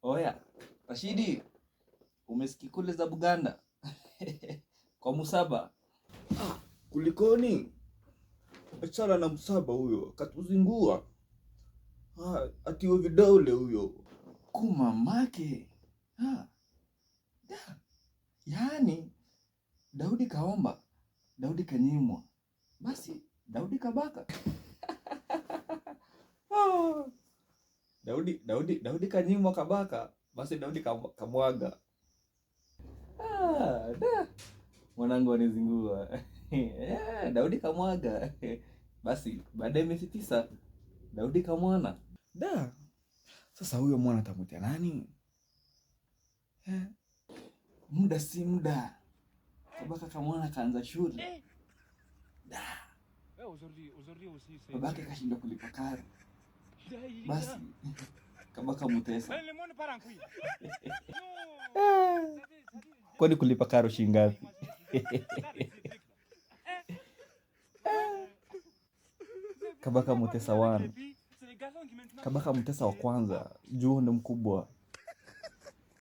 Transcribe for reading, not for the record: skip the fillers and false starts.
Oya, Rashidi, umesikia kule za Buganda? Kwa Musaba. Kulikoni? Achana na Musaba huyo, katuzingua. Atiwe vidole huyo. Kumamake. Yaani, Daudi kaomba, Daudi kanyimwa. Basi, Daudi kabaka. Daudi kanyimwa kabaka. Basi Daudi kamwaga. Mwanangu anizingua. Daudi kamwaga. Basi baada ya miezi 9 Daudi kamwana. Sasa huyo mwana atamuita nani? Muda si muda, kabaka kamwana kaanza shule. Babake kashindwa kulipa karo. Basi kabaka mutesa. Kwani kulipa karo shilingi ngapi? Kabaka mutesa wana. Kabaka mutesa wa kwanza, juu ndo mkubwa.